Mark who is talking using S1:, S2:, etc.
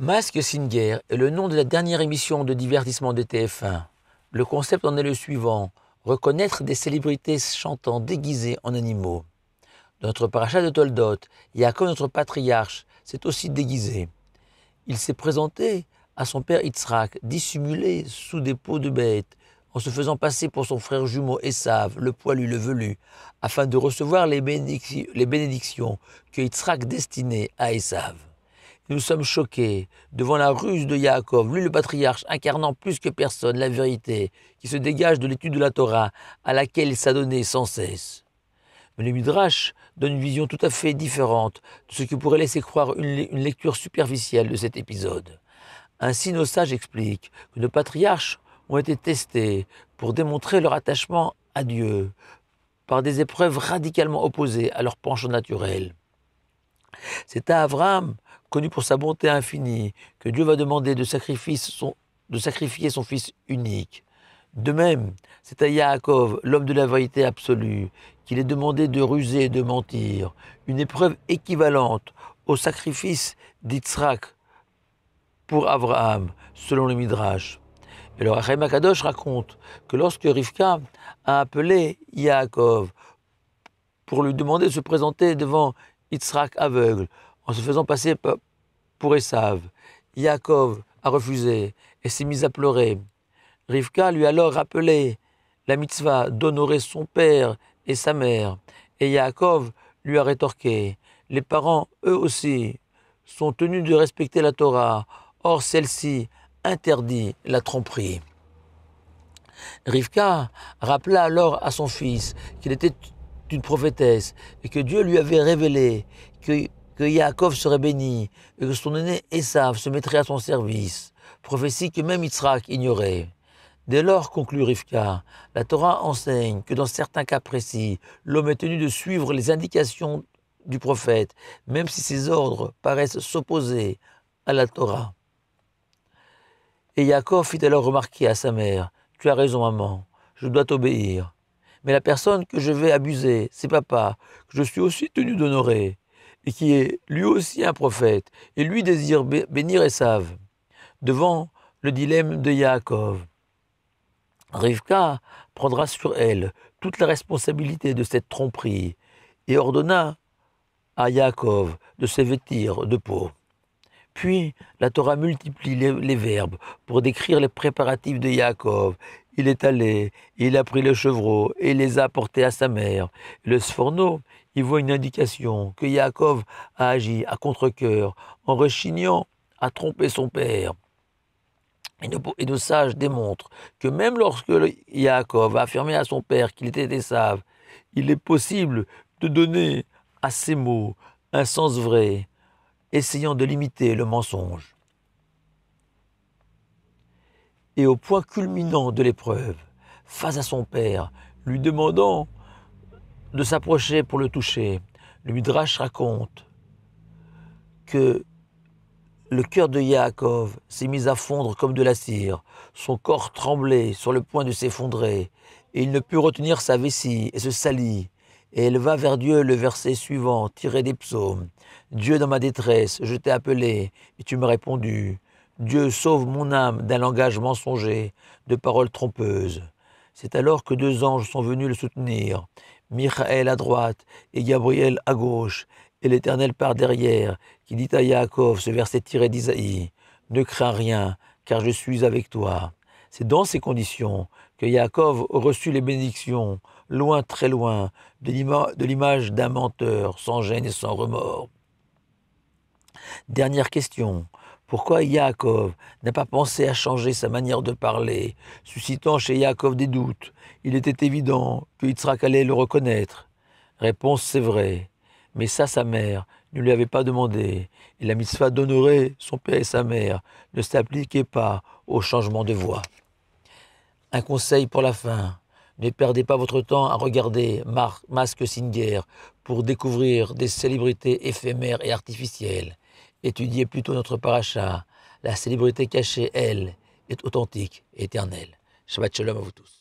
S1: Mask Singer est le nom de la dernière émission de divertissement de TF1. Le concept en est le suivant: reconnaître des célébrités chantant déguisées en animaux. Dans notre paracha de Toldot, Yaakov, notre patriarche, s'est aussi déguisé. Il s'est présenté à son père Yitzhak, dissimulé sous des peaux de bêtes, en se faisant passer pour son frère jumeau Esav, le poilu, le velu, afin de recevoir les bénédictions que Yitzhak destinait à Esav. Nous sommes choqués devant la ruse de Yaakov, lui le patriarche, incarnant plus que personne la vérité qui se dégage de l'étude de la Torah à laquelle il s'adonnait sans cesse. Mais le Midrash donne une vision tout à fait différente de ce que pourrait laisser croire une lecture superficielle de cet épisode. Ainsi, nos sages expliquent que nos patriarches ont été testés pour démontrer leur attachement à Dieu par des épreuves radicalement opposées à leur penchant naturel. C'est à Abraham, connu pour sa bonté infinie, que Dieu va demander de sacrifier son fils unique. De même, c'est à Yaakov, l'homme de la vérité absolue, qu'il est demandé de ruser et de mentir, une épreuve équivalente au sacrifice d'Yitzhak pour Abraham, selon le Midrash. Et le Rachaim Akadosh raconte que lorsque Rivka a appelé Yaakov pour lui demander de se présenter devant Yitzhak aveugle, en se faisant passer pour Esav, Yaakov a refusé et s'est mis à pleurer. Rivka lui a alors rappelé la mitzvah d'honorer son père et sa mère, et Yaakov lui a rétorqué: les parents, eux aussi, sont tenus de respecter la Torah, or celle-ci interdit la tromperie. Rivka rappela alors à son fils qu'il était une prophétesse et que Dieu lui avait révélé que Yaakov serait béni et que son aîné Esav se mettrait à son service, prophétie que même Yitzhak ignorait. Dès lors, conclut Rivka, la Torah enseigne que dans certains cas précis, l'homme est tenu de suivre les indications du prophète, même si ses ordres paraissent s'opposer à la Torah. Et Yaakov fit alors remarquer à sa mère: tu as raison, maman, je dois t'obéir. Mais la personne que je vais abuser, c'est papa, que je suis aussi tenu d'honorer, et qui est lui aussi un prophète, et lui désire bénir Esav. Devant le dilemme de Yaakov, Rivka prendra sur elle toute la responsabilité de cette tromperie, et ordonna à Yaakov de se vêtir de peau. Puis la Torah multiplie les verbes pour décrire les préparatifs de Yaakov. Il est allé, il a pris le chevreau et les a apportés à sa mère. Le Sforno y voit une indication que Yaakov a agi à contre-cœur en rechignant à tromper son père. Et nos sages démontrent que même lorsque Yaakov a affirmé à son père qu'il était Esav, il est possible de donner à ces mots un sens vrai, essayant de limiter le mensonge. Et au point culminant de l'épreuve, face à son père, lui demandant de s'approcher pour le toucher, le Midrash raconte que le cœur de Yaakov s'est mis à fondre comme de la cire, son corps tremblait sur le point de s'effondrer, et il ne put retenir sa vessie et se salit. Et elle va vers Dieu le verset suivant, tiré des psaumes. Dieu, dans ma détresse, je t'ai appelé, et tu m'as répondu. Dieu, sauve mon âme d'un langage mensonger, de paroles trompeuses. C'est alors que deux anges sont venus le soutenir, Michaël à droite et Gabriel à gauche, et l'Éternel par derrière, qui dit à Yaakov ce verset tiré d'Isaïe: ne crains rien, car je suis avec toi. C'est dans ces conditions que Yaakov reçut les bénédictions, loin, très loin, de l'image d'un menteur, sans gêne et sans remords. Dernière question: pourquoi Yaakov n'a pas pensé à changer sa manière de parler, suscitant chez Yaakov des doutes? Il était évident que Yitzhak allait le reconnaître. Réponse: c'est vrai, mais ça sa mère ne lui avait pas demandé, et la mitzvah d'honorer son père et sa mère ne s'appliquait pas au changement de voix. Un conseil pour la fin: ne perdez pas votre temps à regarder Mask Singer pour découvrir des célébrités éphémères et artificielles. Étudiez plutôt notre paracha. La célébrité cachée, elle, est authentique et éternelle. Shabbat shalom à vous tous.